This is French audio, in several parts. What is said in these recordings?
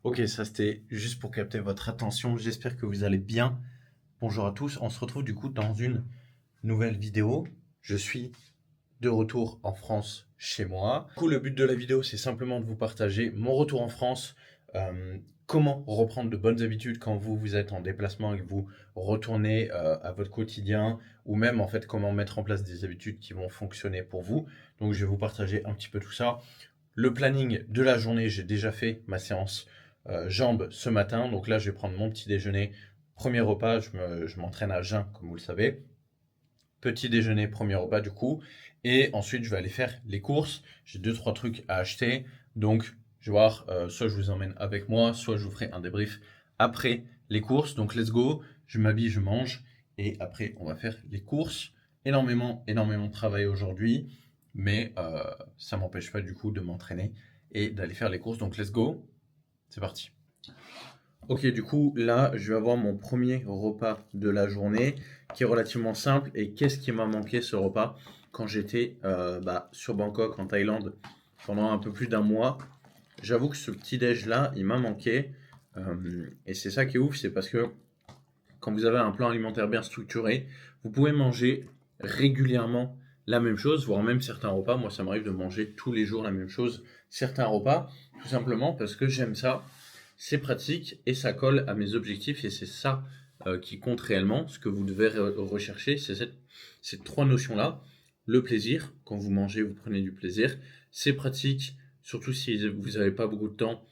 Ok, ça c'était juste pour capter votre attention. J'espère que vous allez bien. Bonjour à tous. On se retrouve du coup dans une nouvelle vidéo. Je suis de retour en France chez moi. Du coup, le but de la vidéo, c'est simplement de vous partager mon retour en France. Comment reprendre de bonnes habitudes quand vous êtes en déplacement et que vous retournez à votre quotidien, ou même en fait comment mettre en place des habitudes qui vont fonctionner pour vous. Donc je vais vous partager un petit peu tout ça. Le planning de la journée, j'ai déjà fait ma séance jambes ce matin. Donc là, je vais prendre mon petit déjeuner. Premier repas, je m'entraîne à jeun, comme vous le savez. Petit déjeuner, premier repas du coup. Et ensuite, je vais aller faire les courses. J'ai deux, trois trucs à acheter. Donc, je vais voir, soit je vous emmène avec moi, soit je vous ferai un débrief après les courses. Donc, let's go. Je m'habille, je mange. Et après, on va faire les courses. Énormément, énormément de travail aujourd'hui. Mais ça ne m'empêche pas du coup de m'entraîner et d'aller faire les courses. Donc, let's go. C'est parti. Ok, du coup, là, je vais avoir mon premier repas de la journée qui est relativement simple. Et qu'est-ce qui m'a manqué ce repas quand j'étais sur Bangkok, en Thaïlande, pendant un peu plus d'un mois? J'avoue que ce petit déj-là, il m'a manqué. Et c'est ça qui est ouf, c'est parce que quand vous avez un plan alimentaire bien structuré, vous pouvez manger régulièrement la même chose, voire même certains repas. Moi, ça m'arrive de manger tous les jours la même chose, certains repas, tout simplement parce que j'aime ça. C'est pratique et ça colle à mes objectifs et c'est ça qui compte réellement. Ce que vous devez rechercher, c'est ces trois notions-là. Le plaisir, quand vous mangez, vous prenez du plaisir. C'est pratique, surtout si vous n'avez pas beaucoup de temps.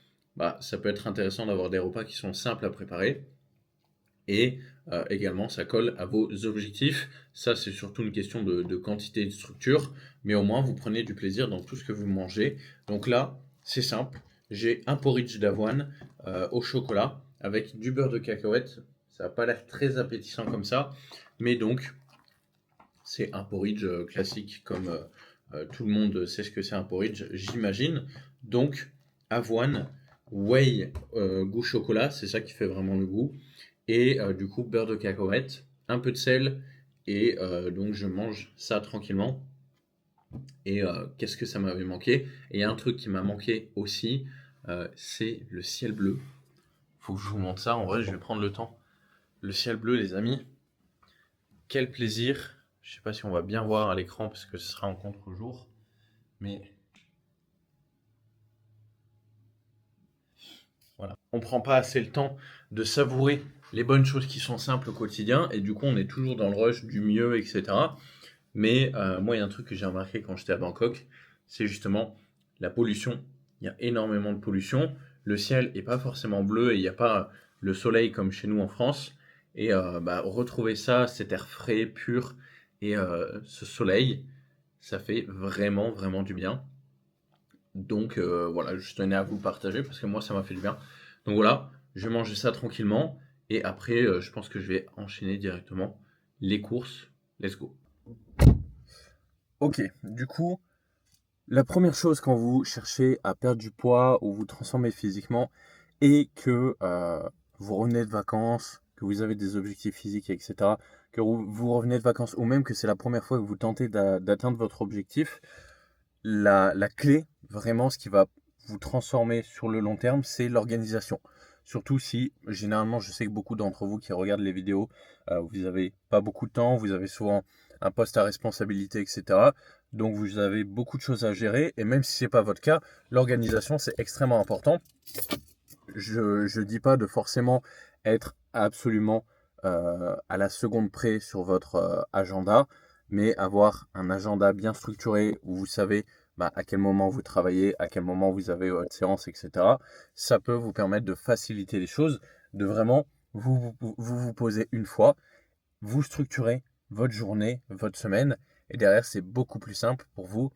Ça peut être intéressant d'avoir des repas qui sont simples à préparer. Et également, ça colle à vos objectifs. Ça, c'est surtout une question de quantité et de structure. Mais au moins, vous prenez du plaisir dans tout ce que vous mangez. Donc là, c'est simple. J'ai un porridge d'avoine au chocolat avec du beurre de cacahuète. Ça n'a pas l'air très appétissant comme ça. Mais donc, c'est un porridge classique comme tout le monde sait ce que c'est un porridge, j'imagine. Donc, avoine, whey, goût chocolat, c'est ça qui fait vraiment le goût. Et du coup, beurre de cacahuète, un peu de sel. Et donc, je mange ça tranquillement. Et qu'est-ce que ça m'avait manqué? Et il y a un truc qui m'a manqué aussi, c'est le ciel bleu. Faut que je vous montre ça. En vrai, je vais prendre le temps. Le ciel bleu, les amis. Quel plaisir. Je sais pas si on va bien voir à l'écran parce que ce sera en contre-jour. Mais voilà. On prend pas assez le temps de savourer les bonnes choses qui sont simples au quotidien. Et du coup, on est toujours dans le rush du mieux, etc. Mais moi, il y a un truc que j'ai remarqué quand j'étais à Bangkok, c'est justement la pollution. Il y a énormément de pollution. Le ciel est pas forcément bleu et il n'y a pas le soleil comme chez nous en France. Et retrouver ça, cet air frais, pur et ce soleil, ça fait vraiment, vraiment du bien. Donc voilà, je tenais à vous le partager parce que moi, ça m'a fait du bien. Donc voilà, je vais manger ça tranquillement et après, je pense que je vais enchaîner directement les courses. Let's go. Ok, du coup, la première chose quand vous cherchez à perdre du poids ou vous transformer physiquement et que vous revenez de vacances, que vous avez des objectifs physiques, etc., que vous revenez de vacances ou même que c'est la première fois que vous tentez d'atteindre votre objectif, la clé, vraiment, ce qui va vous transformer sur le long terme, c'est l'organisation. Surtout si, généralement, je sais que beaucoup d'entre vous qui regardent les vidéos, vous n'avez pas beaucoup de temps, vous avez souvent un poste à responsabilité, etc. Donc vous avez beaucoup de choses à gérer, et même si ce n'est pas votre cas, l'organisation, c'est extrêmement important. Je ne dis pas de forcément être absolument à la seconde près sur votre agenda, mais avoir un agenda bien structuré où vous savez à quel moment vous travaillez, à quel moment vous avez votre séance, etc. Ça peut vous permettre de faciliter les choses, de vraiment vous poser une fois, vous structurez votre journée, votre semaine, et derrière c'est beaucoup plus simple pour vous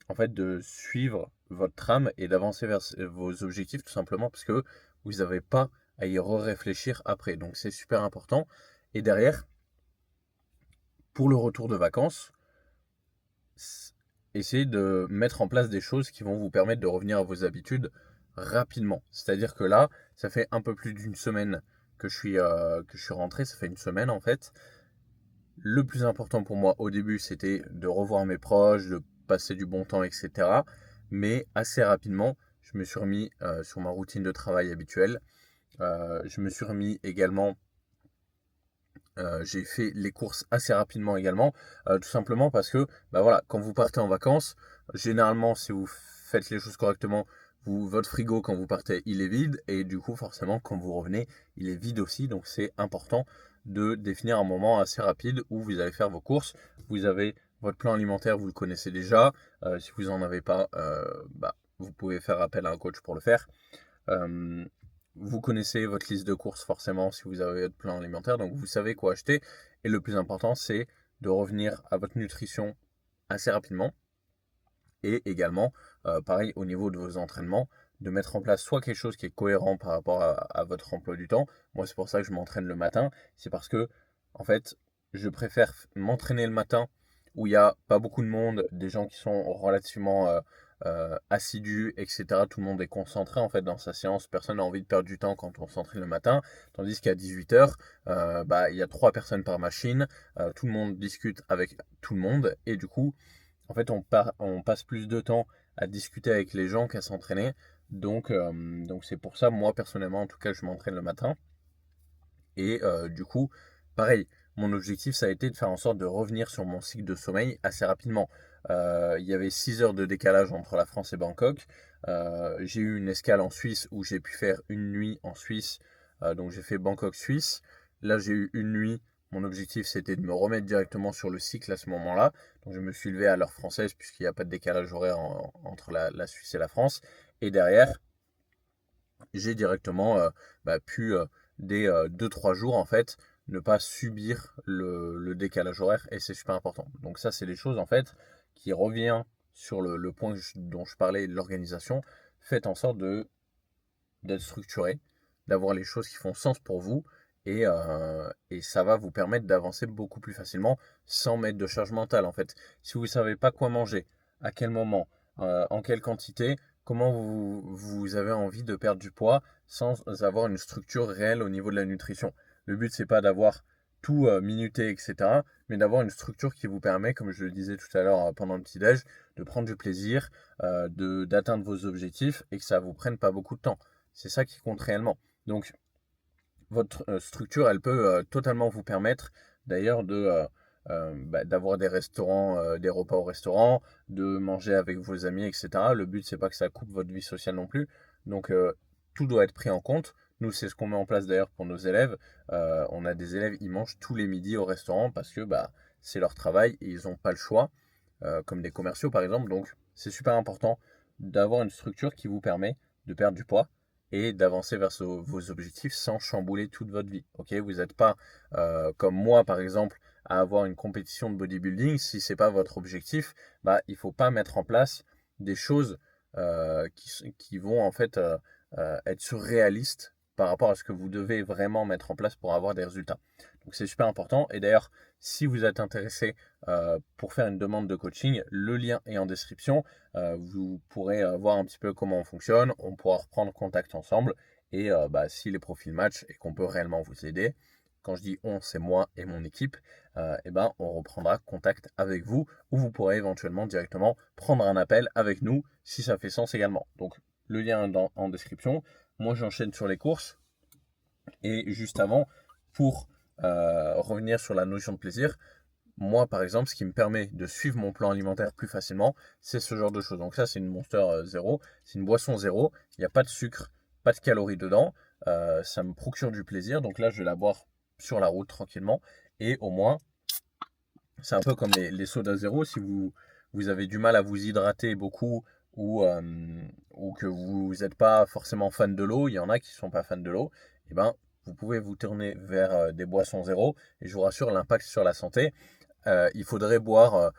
en fait de suivre votre trame et d'avancer vers vos objectifs tout simplement parce que vous n'avez pas à y réfléchir après. Donc c'est super important. Et derrière, pour le retour de vacances, essayez de mettre en place des choses qui vont vous permettre de revenir à vos habitudes rapidement. C'est-à-dire que là, ça fait un peu plus d'une semaine que je suis rentré, ça fait une semaine en fait. Le plus important pour moi au début, c'était de revoir mes proches, de passer du bon temps, etc. Mais assez rapidement, je me suis remis sur ma routine de travail habituelle. Je me suis remis également, j'ai fait les courses assez rapidement également, tout simplement parce que, bah voilà, quand vous partez en vacances, généralement, si vous faites les choses correctement, votre frigo, quand vous partez, il est vide, et du coup, forcément, quand vous revenez, il est vide aussi, donc c'est important de définir un moment assez rapide où vous allez faire vos courses. Vous avez votre plan alimentaire, vous le connaissez déjà. Si vous n'en avez pas, bah, vous pouvez faire appel à un coach pour le faire. Euh, Vous connaissez votre liste de courses forcément si vous avez votre plan alimentaire, donc vous savez quoi acheter. Et le plus important, c'est de revenir à votre nutrition assez rapidement. Et également, pareil, au niveau de vos entraînements, de mettre en place soit quelque chose qui est cohérent par rapport à votre emploi du temps. Moi, c'est pour ça que je m'entraîne le matin. C'est parce que, en fait, je préfère m'entraîner le matin où il n'y a pas beaucoup de monde, des gens qui sont relativement assidus, etc. Tout le monde est concentré en fait dans sa séance. Personne n'a envie de perdre du temps quand on s'entraîne le matin. Tandis qu'à 18h, bah, il y a 3 personnes par machine. Tout le monde discute avec tout le monde. Et du coup, en fait, on passe plus de temps à discuter avec les gens qu'à s'entraîner. Donc c'est pour ça, moi personnellement, en tout cas, je m'entraîne le matin. Et du coup, pareil, mon objectif, ça a été de faire en sorte de revenir sur mon cycle de sommeil assez rapidement. Il y avait 6 heures de décalage entre la France et Bangkok. J'ai eu une escale en Suisse où j'ai pu faire une nuit en Suisse. Donc j'ai fait Bangkok-Suisse. Là, j'ai eu une nuit. Mon objectif, c'était de me remettre directement sur le cycle à ce moment-là. Donc je me suis levé à l'heure française puisqu'il n'y a pas de décalage horaire entre la Suisse et la France. Et derrière, j'ai directement pu, dès 2-3 jours, en fait, ne pas subir le décalage horaire, et c'est super important. Donc ça, c'est des choses, en fait, qui revient sur le point dont je parlais de l'organisation. Faites en sorte d'être structuré, d'avoir les choses qui font sens pour vous, et ça va vous permettre d'avancer beaucoup plus facilement sans mettre de charge mentale, en fait. Si vous ne savez pas quoi manger, à quel moment, en quelle quantité, comment vous avez envie de perdre du poids sans avoir une structure réelle au niveau de la nutrition. Le but, c'est pas d'avoir tout minuté, etc., mais d'avoir une structure qui vous permet, comme je le disais tout à l'heure pendant le petit-déj, de prendre du plaisir, d'atteindre vos objectifs et que ça vous prenne pas beaucoup de temps. C'est ça qui compte réellement. Donc, votre structure, elle peut totalement vous permettre d'ailleurs d'avoir des restaurants, des repas au restaurant, de manger avec vos amis, etc. Le but, c'est pas que ça coupe votre vie sociale non plus. Donc, tout doit être pris en compte. Nous, c'est ce qu'on met en place d'ailleurs pour nos élèves. On a des élèves, ils mangent tous les midis au restaurant parce que bah, c'est leur travail et ils n'ont pas le choix, comme des commerciaux par exemple. Donc, c'est super important d'avoir une structure qui vous permet de perdre du poids et d'avancer vers vos objectifs sans chambouler toute votre vie. Ok, vous n'êtes pas comme moi par exemple à avoir une compétition de bodybuilding. Si c'est pas votre objectif, bah il faut pas mettre en place des choses qui vont en fait être surréalistes par rapport à ce que vous devez vraiment mettre en place pour avoir des résultats. Donc c'est super important. Et d'ailleurs, si vous êtes intéressé pour faire une demande de coaching, le lien est en description. Vous pourrez voir un petit peu comment on fonctionne. On pourra reprendre contact ensemble. Et bah, si les profils matchent et qu'on peut réellement vous aider, quand je dis on, c'est moi et mon équipe, et ben, on reprendra contact avec vous ou vous pourrez éventuellement directement prendre un appel avec nous si ça fait sens également. Donc le lien est en description. Moi, j'enchaîne sur les courses. Et juste avant, pour revenir sur la notion de plaisir, moi, par exemple, ce qui me permet de suivre mon plan alimentaire plus facilement, c'est ce genre de choses. Donc ça, c'est une Monster zéro, c'est une boisson zéro, il n'y a pas de sucre, pas de calories dedans, ça me procure du plaisir. Donc là, je vais la boire sur la route tranquillement. Et au moins, c'est un peu comme les sodas zéro, si vous avez du mal à vous hydrater beaucoup ou que vous n'êtes pas forcément fan de l'eau, il y en a qui ne sont pas fans de l'eau, et ben, vous pouvez vous tourner vers des boissons zéro. Et je vous rassure, l'impact sur la santé, il faudrait boire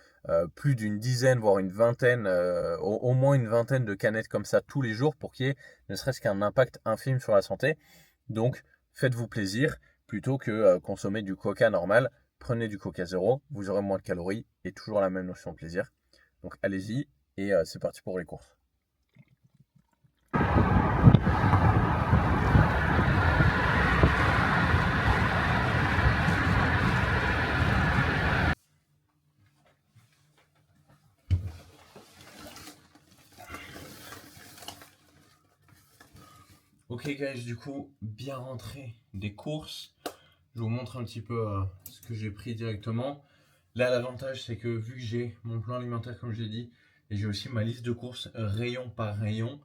plus d'une dizaine, voire une vingtaine, au moins une vingtaine de canettes comme ça tous les jours pour qu'il y ait ne serait-ce qu'un impact infime sur la santé. Donc, faites-vous plaisir plutôt que consommer du coca normal. Prenez du coca zéro, vous aurez moins de calories et toujours la même notion de plaisir. Donc, allez-y et c'est parti pour les courses. Ok guys, du coup, bien rentré des courses. Je vous montre un petit peu ce que j'ai pris directement. Là, l'avantage, c'est que vu que j'ai mon plan alimentaire, comme j'ai dit, et j'ai aussi ma liste de courses rayon par rayon,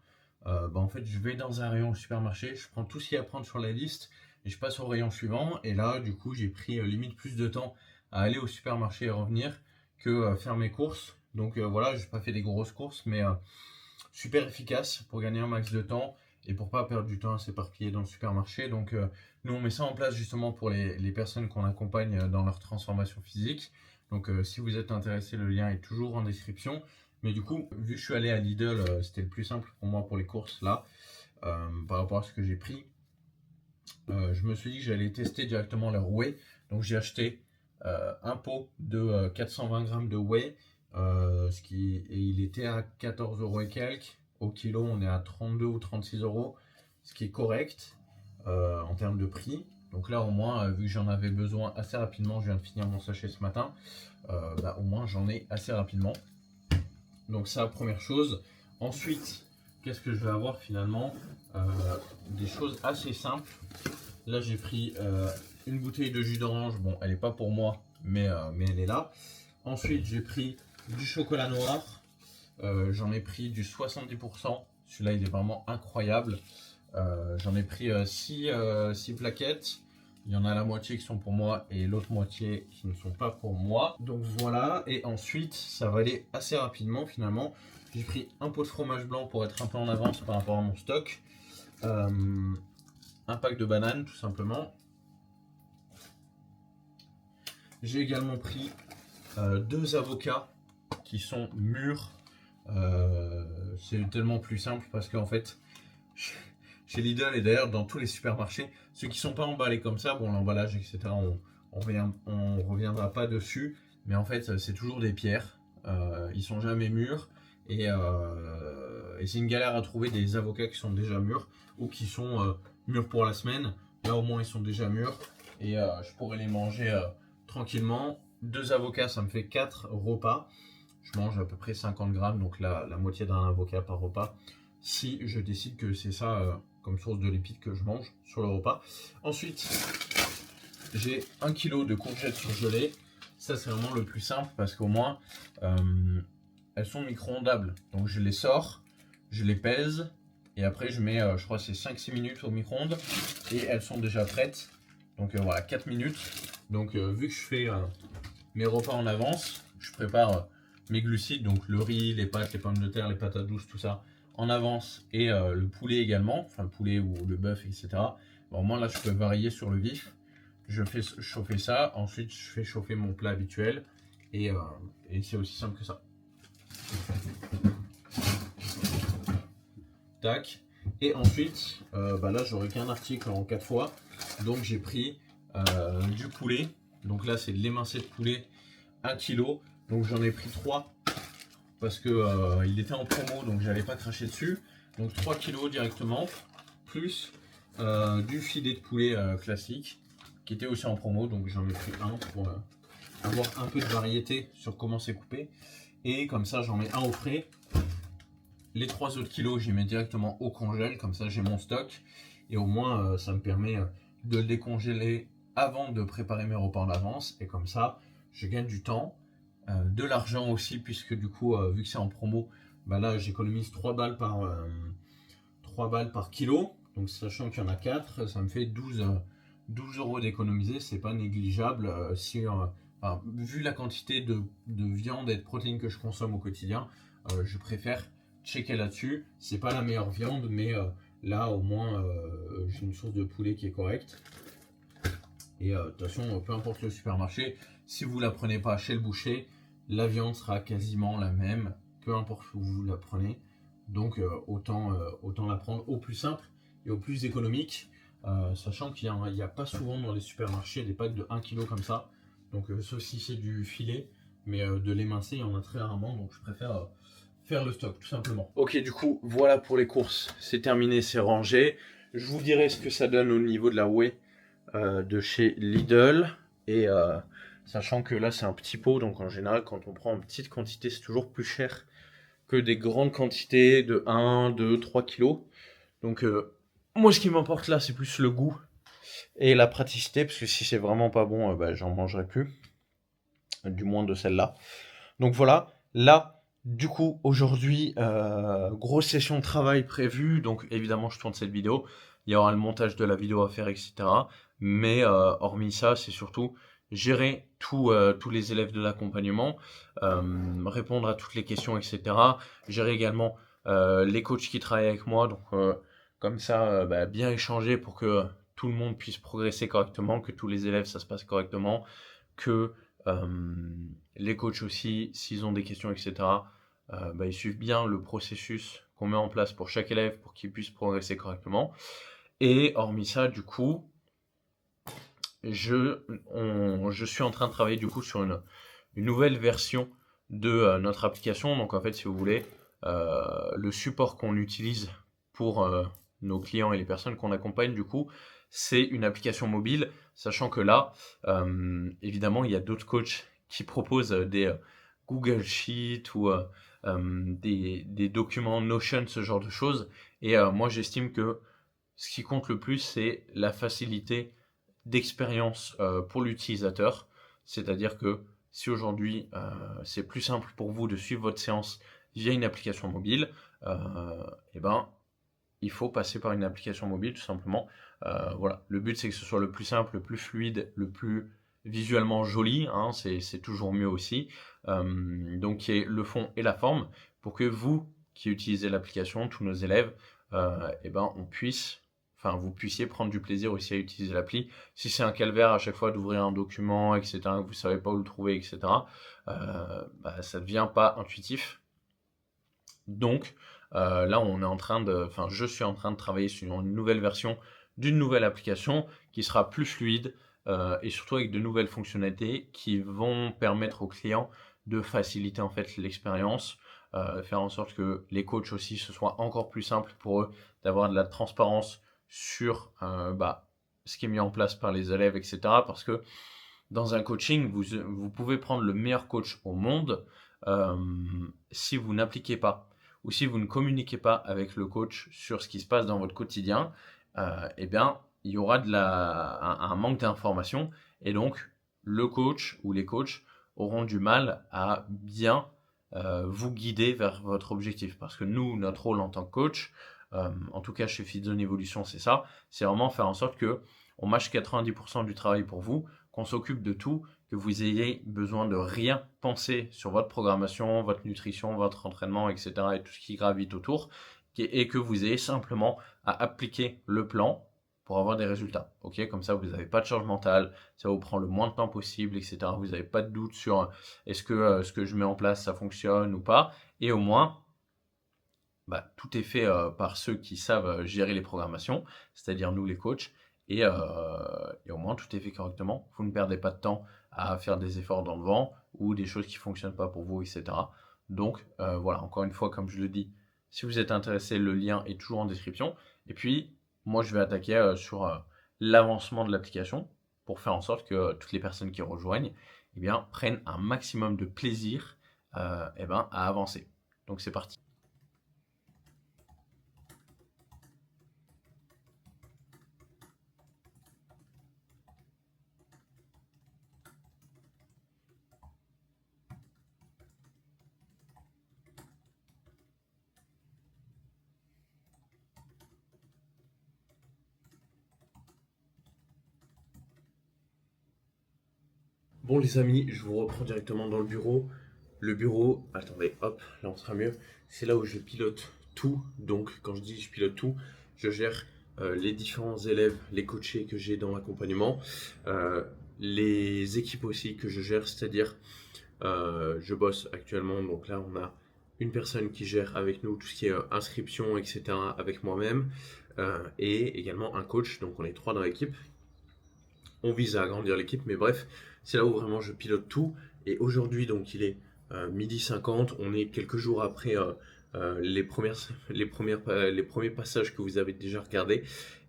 en fait, je vais dans un rayon au supermarché, je prends tout ce qu'il y a à prendre sur la liste, et je passe au rayon suivant. Et là, du coup, j'ai pris limite plus de temps à aller au supermarché et revenir que faire mes courses. Donc voilà, j'ai pas fait des grosses courses, mais super efficace pour gagner un max de temps et pour pas perdre du temps à s'éparpiller dans le supermarché. Donc nous on met ça en place justement pour les personnes qu'on accompagne dans leur transformation physique. Donc si vous êtes intéressé, le lien est toujours en description. Mais du coup, vu que je suis allé à Lidl, c'était le plus simple pour moi pour les courses là, par rapport à ce que j'ai pris. Je me suis dit que j'allais tester directement leur whey. Donc j'ai acheté un pot de 420 grammes de whey, et il était à 14 euros et quelques. Au kilo, on est à 32 ou 36 euros, ce qui est correct en termes de prix. Donc là, au moins, vu que j'en avais besoin assez rapidement, je viens de finir mon sachet ce matin, au moins j'en ai assez rapidement. Donc ça, première chose. Ensuite, qu'est-ce que je vais avoir finalement? Des choses assez simples. Là, j'ai pris une bouteille de jus d'orange. Bon, elle n'est pas pour moi, mais elle est là. Ensuite, j'ai pris du chocolat noir. J'en ai pris du 70%. Celui-là, il est vraiment incroyable. J'en ai pris 6 plaquettes. Il y en a la moitié qui sont pour moi et l'autre moitié qui ne sont pas pour moi. Donc voilà, et ensuite, ça va aller assez rapidement finalement. J'ai pris un pot de fromage blanc pour être un peu en avance par rapport à mon stock. Un pack de bananes tout simplement. J'ai également pris 2 avocats qui sont mûrs. C'est tellement plus simple parce qu'en fait, chez Lidl et d'ailleurs dans tous les supermarchés, ceux qui sont pas emballés comme ça, bon l'emballage etc, on reviendra pas dessus, mais en fait c'est toujours des pierres, ils sont jamais mûrs et c'est une galère à trouver des avocats qui sont déjà mûrs ou qui sont mûrs pour la semaine. Là au moins ils sont déjà mûrs et je pourrais les manger tranquillement. 2 avocats ça me fait 4 repas. Je mange à peu près 50 grammes, donc la moitié d'un avocat par repas, si je décide que c'est ça comme source de lipides que je mange sur le repas. Ensuite, j'ai 1 kg de courgettes surgelées. Ça, c'est vraiment le plus simple parce qu'au moins, elles sont micro-ondables. Donc, je les sors, je les pèse et après, je mets, je crois, c'est 5-6 minutes au micro-ondes et elles sont déjà prêtes. Donc, voilà, 4 minutes. Donc, vu que je fais mes repas en avance, je prépare mes glucides, donc le riz, les pâtes, les pommes de terre, les patates douces, tout ça en avance et le poulet également, enfin le poulet ou le bœuf, etc. Bon, au moins là je peux varier sur le vif. Je fais chauffer ça, ensuite je fais chauffer mon plat habituel et c'est aussi simple que ça. Tac. Et ensuite, là j'aurai qu'un article en 4 fois, donc j'ai pris du poulet. Donc là c'est de l'émincé de poulet 1 kg. Donc j'en ai pris 3 parce que il était en promo, donc j'allais pas cracher dessus. Donc 3 kg directement, plus du filet de poulet classique qui était aussi en promo, donc j'en ai pris un pour avoir un peu de variété sur comment c'est coupé. Et comme ça j'en mets un au frais. Les 3 autres kilos, j'y mets directement au congèle, comme ça j'ai mon stock. Et au moins ça me permet de le décongéler avant de préparer mes repas en avance. Et comme ça, je gagne du temps. De l'argent aussi, puisque du coup, vu que c'est en promo, là j'économise 3 balles par kilo. Donc sachant qu'il y en a 4, ça me fait 12 euros d'économiser, c'est pas négligeable. Vu la quantité de viande et de protéines que je consomme au quotidien, je préfère checker là-dessus. C'est pas la meilleure viande, mais là au moins j'ai une source de poulet qui est correcte. Et de toute façon, peu importe le supermarché, si vous la prenez pas chez le boucher, la viande sera quasiment la même, peu importe où vous la prenez. Donc autant la prendre au plus simple et au plus économique, sachant qu'il n'y a pas souvent dans les supermarchés des packs de 1 kg comme ça. Donc sauf si c'est du filet, mais de l'émincé, il y en a très rarement, donc je préfère faire le stock tout simplement. Ok, du coup, voilà pour les courses, c'est terminé, c'est rangé. Je vous dirai ce que ça donne au niveau de la whey de chez Lidl, et sachant que là c'est un petit pot, donc en général quand on prend en petite quantité c'est toujours plus cher que des grandes quantités de 1, 2, 3 kilos. Donc Moi, ce qui m'importe là, c'est plus le goût et la praticité, parce que si c'est vraiment pas bon, bah, j'en mangerai plus, du moins de celle-là. Donc voilà, là, du coup, aujourd'hui, grosse session de travail prévue. Donc évidemment, je tourne cette vidéo. Il y aura le montage de la vidéo à faire, etc. Mais hormis ça, c'est surtout gérer tous les élèves de l'accompagnement, répondre à toutes les questions, etc. Gérer également les coachs qui travaillent avec moi. Donc comme ça, bah, bien échanger pour que tout le monde puisse progresser correctement, que tous les élèves, ça se passe correctement, que les coachs aussi, s'ils ont des questions, etc., bah, ils suivent bien le processus qu'on met en place pour chaque élève pour qu'il puisse progresser correctement. Et hormis ça, du coup, je suis en train de travailler du coup sur une nouvelle version de notre application. Donc en fait, si vous voulez, le support qu'on utilise pour nos clients et les personnes qu'on accompagne, du coup, c'est une application mobile, sachant que là, évidemment, il y a d'autres coachs qui proposent des Google Sheets ou des documents Notion, ce genre de choses. Et moi, j'estime que ce qui compte le plus, c'est la facilité d'expérience pour l'utilisateur. C'est-à-dire que si aujourd'hui c'est plus simple pour vous de suivre votre séance via une application mobile, et ben il faut passer par une application mobile tout simplement. Voilà, le but c'est que ce soit le plus simple, le plus fluide, le plus visuellement joli, hein, c'est toujours mieux aussi. Donc il y ait le fond et la forme pour que vous qui utilisez l'application, tous nos élèves, et ben on puisse, enfin vous puissiez prendre du plaisir aussi à utiliser l'appli. Si c'est un calvaire à chaque fois d'ouvrir un document, etc., que vous savez pas où le trouver, etc., bah, ça devient pas intuitif. Donc là, je suis en train de travailler sur une nouvelle version d'une nouvelle application qui sera plus fluide et surtout avec de nouvelles fonctionnalités qui vont permettre aux clients de faciliter en fait l'expérience, faire en sorte que les coachs aussi ce soit encore plus simple pour eux d'avoir de la transparence sur bah, ce qui est mis en place par les élèves, etc. Parce que dans un coaching, vous pouvez prendre le meilleur coach au monde euh, si vous n'appliquez pas ou si vous ne communiquez pas avec le coach sur ce qui se passe dans votre quotidien, eh bien, il y aura un manque d'information et donc le coach ou les coachs auront du mal à bien vous guider vers votre objectif. Parce que nous, notre rôle en tant que coach, en tout cas chez FitZone Evolution, c'est ça, c'est vraiment faire en sorte que on mâche 90% du travail pour vous, qu'on s'occupe de tout, que vous ayez besoin de rien penser sur votre programmation, votre nutrition, votre entraînement, etc. et tout ce qui gravite autour, et que vous ayez simplement à appliquer le plan pour avoir des résultats. Ok, comme ça, vous n'avez pas de charge mentale, ça vous prend le moins de temps possible, etc. Vous n'avez pas de doute sur est-ce que ce que je mets en place, ça fonctionne ou pas. Et au moins, bah, tout est fait par ceux qui savent gérer les programmations, c'est-à-dire nous les coachs, et au moins tout est fait correctement. Vous ne perdez pas de temps à faire des efforts dans le vent ou des choses qui ne fonctionnent pas pour vous, etc. Donc voilà, encore une fois, comme je le dis, si vous êtes intéressé, le lien est toujours en description. Et puis, moi, je vais attaquer sur l'avancement de l'application pour faire en sorte que toutes les personnes qui rejoignent eh bien, prennent un maximum de plaisir eh ben, à avancer. Donc c'est parti. Bon les amis, je vous reprends directement dans le bureau. Le bureau, attendez, hop, là on sera mieux. C'est là où je pilote tout. Donc quand je dis je pilote tout, je gère les différents élèves, les coachés que j'ai dans l'accompagnement, euh, les équipes aussi que je gère, c'est-à-dire je bosse actuellement. Donc là on a une personne qui gère avec nous tout ce qui est inscription, etc. avec moi-même et également un coach. Donc on est trois dans l'équipe. On vise à agrandir l'équipe, mais bref, c'est là où vraiment je pilote tout. Et aujourd'hui, donc il est 12h50, on est quelques jours après les premiers passages que vous avez déjà regardés.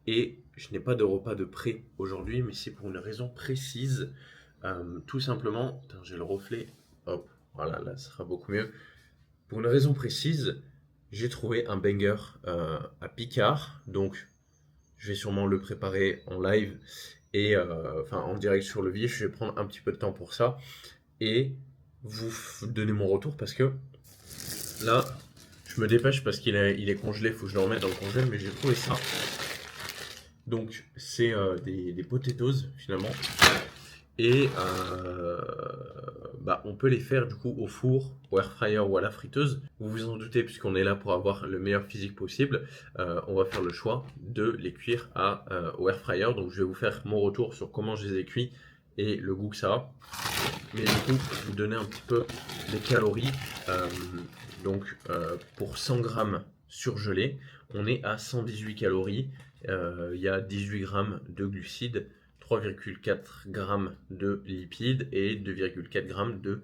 Et je n'ai pas de repas de prêt aujourd'hui, mais c'est pour une raison précise. Tout simplement, putain, j'ai le reflet, hop, voilà, là, ça sera beaucoup mieux. Pour une raison précise, j'ai trouvé un banger à Picard, donc je vais sûrement le préparer en live et enfin en direct sur le vif. Je vais prendre un petit peu de temps pour ça et vous donner mon retour parce que là, je me dépêche parce qu'il est congelé, il faut que je le remette dans le congèle, mais j'ai trouvé ça. Donc, c'est des potatoes finalement. Et bah, on peut les faire du coup au four, au air fryer ou à la friteuse. Vous vous en doutez, puisqu'on est là pour avoir le meilleur physique possible, on va faire le choix de les cuire au air fryer. Donc, je vais vous faire mon retour sur comment je les ai cuits et le goût que ça a. Mais du coup, vous donner un petit peu les calories. Euh, pour 100 grammes surgelés, on est à 118 calories. Il y a 18 grammes de glucides, 3,4 grammes de lipides et 2,4 grammes de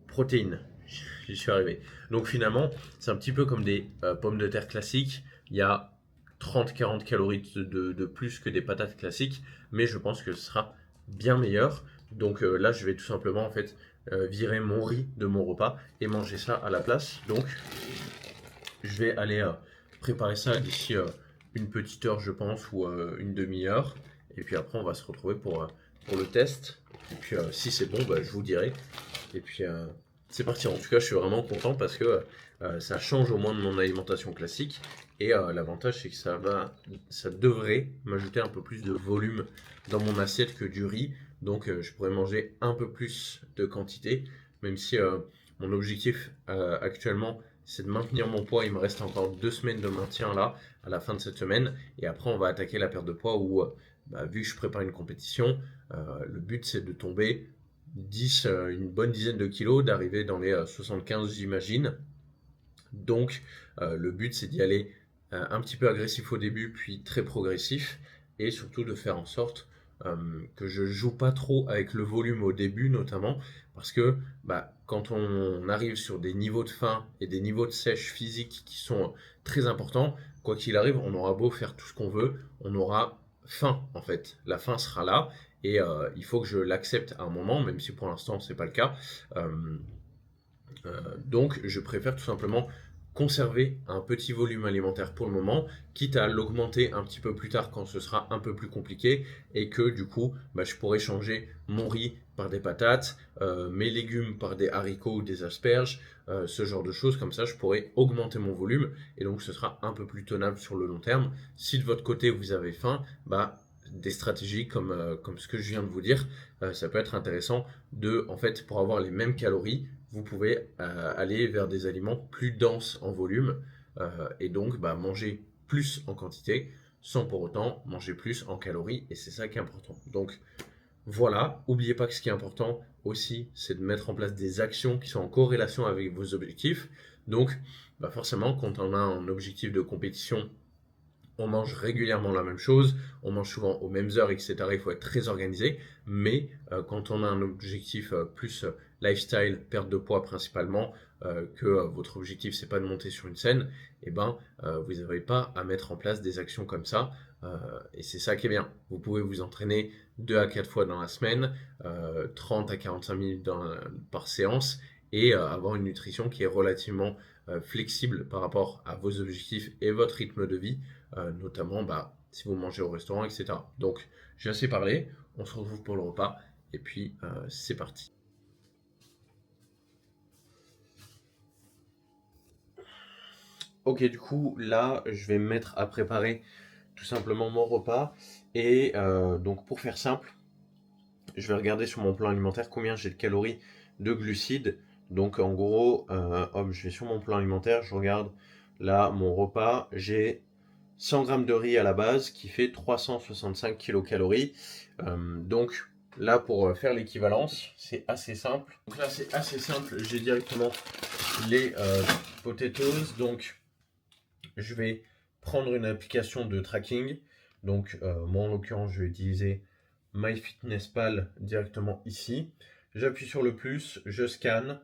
protéines. J'y suis arrivé. Donc finalement, c'est un petit peu comme des pommes de terre classiques. Il y a 30-40 calories de plus que des patates classiques, mais je pense que ce sera bien meilleur. Donc là, je vais tout simplement en fait virer mon riz de mon repas et manger ça à la place. Donc je vais aller préparer ça d'ici une petite heure, je pense, ou une demi-heure. Et puis après, on va se retrouver pour le test. Et puis si c'est bon, bah, je vous dirai. Et puis c'est parti. En tout cas, je suis vraiment content parce que ça change au moins de mon alimentation classique. Et l'avantage, c'est que ça devrait m'ajouter un peu plus de volume dans mon assiette que du riz. Donc je pourrais manger un peu plus de quantité, même si mon objectif actuellement, c'est de maintenir mon poids. Il me reste encore 2 semaines de maintien là, à la fin de cette semaine. Et après, on va attaquer la perte de poids où, bah, vu que je prépare une compétition, le but c'est de tomber une bonne dizaine de kilos, d'arriver dans les 75, j'imagine. Donc, le but, c'est d'y aller un petit peu agressif au début, puis très progressif, et surtout de faire en sorte que je joue pas trop avec le volume au début, notamment, parce que bah, quand on arrive sur des niveaux de faim et des niveaux de sèche physique qui sont très importants, quoi qu'il arrive, on aura beau faire tout ce qu'on veut, on aura faim, en fait. La faim sera là, et il faut que je l'accepte à un moment, même si pour l'instant, c'est pas le cas. Euh, donc, je préfère tout simplement conserver un petit volume alimentaire pour le moment, quitte à l'augmenter un petit peu plus tard quand ce sera un peu plus compliqué et que du coup, bah, je pourrais changer mon riz par des patates, mes légumes par des haricots ou des asperges, ce genre de choses. Comme ça, je pourrais augmenter mon volume et donc ce sera un peu plus tenable sur le long terme. Si de votre côté vous avez faim, bah, des stratégies comme ce que je viens de vous dire, ça peut être intéressant en fait, pour avoir les mêmes calories, vous pouvez aller vers des aliments plus denses en volume et donc bah, manger plus en quantité sans pour autant manger plus en calories et c'est ça qui est important. Donc voilà, n'oubliez pas que ce qui est important aussi, c'est de mettre en place des actions qui sont en corrélation avec vos objectifs. Donc bah forcément, quand on a un objectif de compétition, on mange régulièrement la même chose, on mange souvent aux mêmes heures, etc. Il faut être très organisé. Mais quand on a un objectif plus lifestyle, perte de poids principalement, que votre objectif c'est pas de monter sur une scène, eh ben vous n'avez pas à mettre en place des actions comme ça. Et c'est ça qui est bien. Vous pouvez vous entraîner 2 à 4 fois dans la semaine, 30 à 45 minutes par séance, et avoir une nutrition qui est relativement flexible par rapport à vos objectifs et votre rythme de vie, notamment bah, si vous mangez au restaurant, etc. Donc, j'ai assez parlé, on se retrouve pour le repas, et puis c'est parti. Ok, du coup, là, je vais me mettre à préparer tout simplement mon repas. Et donc, pour faire simple, je vais regarder sur mon plan alimentaire combien j'ai de calories, de glucides. Donc, en gros, hop, je vais sur mon plan alimentaire, je regarde là mon repas. J'ai 100 grammes de riz à la base qui fait 365 kilocalories. Donc là, pour faire l'équivalence, c'est assez simple. Donc là, c'est assez simple. J'ai directement les potatoes. Donc je vais prendre une application de tracking. Donc moi, en l'occurrence, je vais utiliser MyFitnessPal directement ici. J'appuie sur le plus, je scanne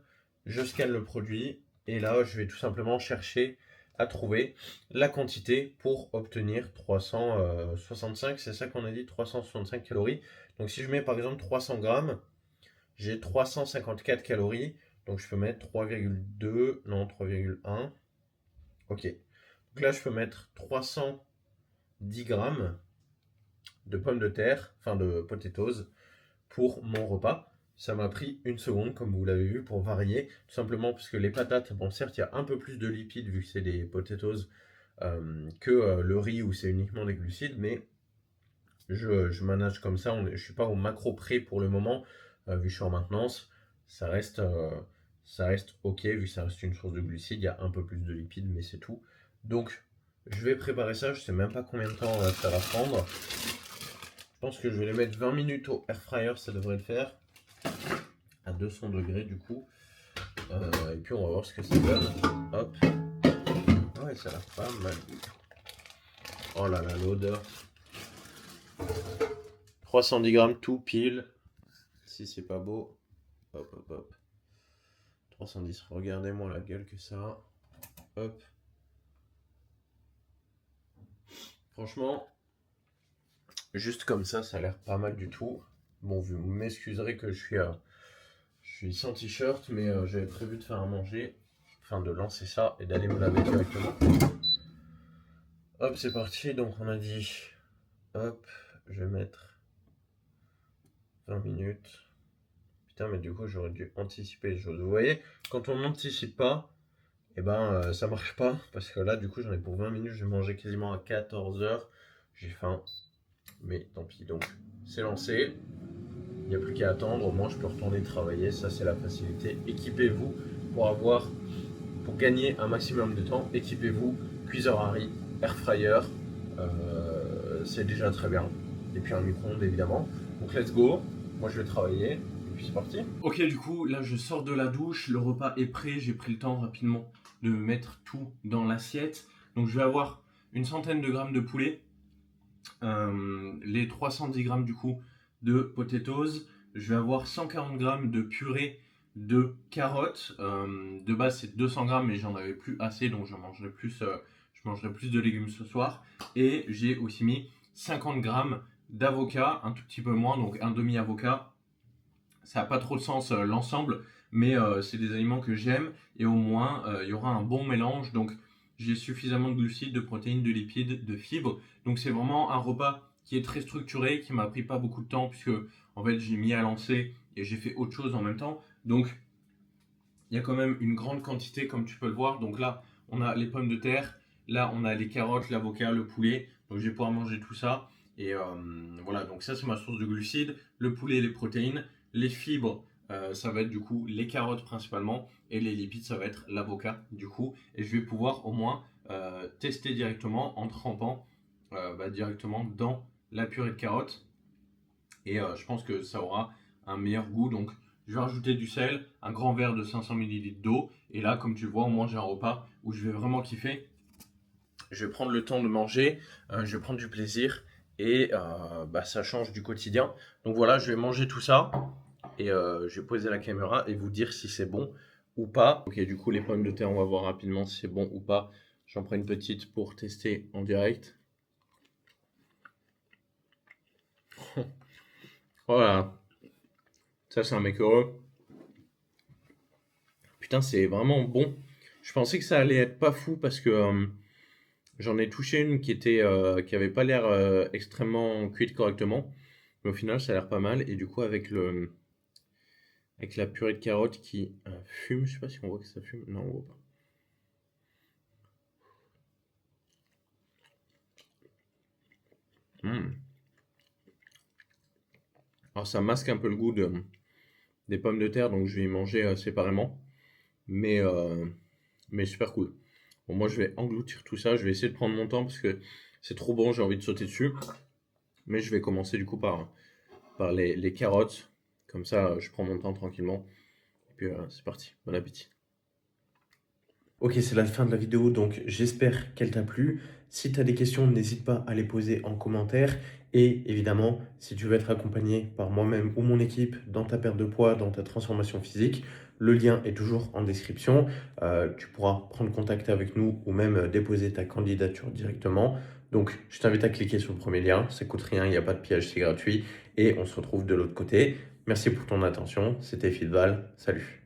le produit et là, je vais tout simplement chercher à trouver la quantité pour obtenir 365, c'est ça qu'on a dit, 365 calories. Donc si je mets par exemple 300 grammes, j'ai 354 calories, donc je peux mettre 3,2, non 3,1, ok. Donc là je peux mettre 300 10 grammes de pommes de terre, enfin de potatoes, pour mon repas. Ça m'a pris une seconde, comme vous l'avez vu, pour varier, tout simplement parce que les patates, bon certes, il y a un peu plus de lipides vu que c'est des potatoes que le riz où c'est uniquement des glucides, mais je manage comme ça, je suis pas au macro près pour le moment, vu que je suis en maintenance, ça reste, euh, ça reste ok, vu que ça reste une source de glucides, il y a un peu plus de lipides, mais c'est tout. Donc, je vais préparer ça, je sais même pas combien de temps ça va prendre. Je pense que je vais les mettre 20 minutes au air fryer, ça devrait le faire, à 200 degrés du coup. Et puis on va voir ce que ça donne. Hop. Ouais, ça a l'air pas mal. Oh là là, l'odeur. 310 grammes tout pile. Si c'est pas beau. Hop, hop, hop. 310. Regardez-moi la gueule que ça a. Hop. Franchement, juste comme ça a l'air pas mal du tout. Bon, vous m'excuserez que je suis sans t-shirt, mais j'avais prévu de faire à manger. Enfin, de lancer ça et d'aller me laver directement. Hop, c'est parti. Donc, on a dit. Hop, je vais mettre 20 minutes. Putain, mais du coup, j'aurais dû anticiper les choses. Vous voyez, quand on n'anticipe pas, et ben ça marche pas. Parce que là, du coup, j'en ai pour 20 minutes. Je vais manger quasiment à 14h. J'ai faim. Mais tant pis. Donc, c'est lancé. Il n'y a plus qu'à attendre. Moi, je peux retourner travailler. Ça, c'est la facilité. Équipez-vous pour gagner un maximum de temps. Équipez-vous. Cuiseur à riz, air fryer. C'est déjà très bien. Et puis un micro-ondes, évidemment. Donc, let's go. Moi, je vais travailler. Et puis, c'est parti. Ok, du coup, là, je sors de la douche. Le repas est prêt. J'ai pris le temps rapidement de mettre tout dans l'assiette. Donc, je vais avoir une centaine de grammes de poulet. Les 310 grammes du coup de potatoes, je vais avoir 140 grammes de purée de carottes. De base c'est 200 grammes mais j'en avais plus assez donc je mangerai plus de légumes ce soir. Et j'ai aussi mis 50 grammes d'avocat, un tout petit peu moins, donc un demi avocat. Ça n'a pas trop de sens l'ensemble, mais c'est des aliments que j'aime et au moins il y aura un bon mélange. Donc j'ai suffisamment de glucides, de protéines, de lipides, de fibres. Donc c'est vraiment un repas qui est très structuré, qui m'a pris pas beaucoup de temps puisque en fait j'ai mis à lancer et j'ai fait autre chose en même temps. Donc il y a quand même une grande quantité comme tu peux le voir. Donc là on a les pommes de terre, là on a les carottes, l'avocat, le poulet. Donc je vais pouvoir manger tout ça. Et voilà, donc ça c'est ma source de glucides, le poulet et les protéines. Les fibres, ça va être du coup les carottes principalement. Et les lipides, ça va être l'avocat du coup. Et je vais pouvoir au moins tester directement en trempant directement dans la purée de carottes. Et je pense que ça aura un meilleur goût. Donc je vais rajouter du sel, un grand verre de 500 ml d'eau. Et là, comme tu le vois, au moins j'ai un repas où je vais vraiment kiffer. Je vais prendre le temps de manger, je vais prendre du plaisir. Et ça change du quotidien. Donc voilà, je vais manger tout ça. Et je vais poser la caméra et vous dire si c'est bon ou pas. Ok, du coup, les pommes de terre, on va voir rapidement si c'est bon ou pas. J'en prends une petite pour tester en direct. Voilà. Ça, c'est un mec heureux. Putain, c'est vraiment bon. Je pensais que ça allait être pas fou parce que j'en ai touché une qui avait pas l'air extrêmement cuite correctement. Mais au final, ça a l'air pas mal. Et du coup, avec la purée de carottes qui fume, je sais pas si on voit que ça fume. Non, on voit pas. Alors ça masque un peu le goût des pommes de terre, donc je vais y manger séparément. Mais, euh, mais super cool. Bon, moi je vais engloutir tout ça, je vais essayer de prendre mon temps parce que c'est trop bon, j'ai envie de sauter dessus. Mais je vais commencer du coup par les carottes. Comme ça, je prends mon temps tranquillement. Et puis c'est parti, bon appétit. Ok, c'est la fin de la vidéo, donc j'espère qu'elle t'a plu. Si tu as des questions, n'hésite pas à les poser en commentaire. Et évidemment, si tu veux être accompagné par moi-même ou mon équipe dans ta perte de poids, dans ta transformation physique, le lien est toujours en description. Tu pourras prendre contact avec nous ou même déposer ta candidature directement. Donc, je t'invite à cliquer sur le premier lien. Ça coûte rien, il n'y a pas de piège, c'est gratuit. Et on se retrouve de l'autre côté. Merci pour ton attention. C'était Fitval. Salut.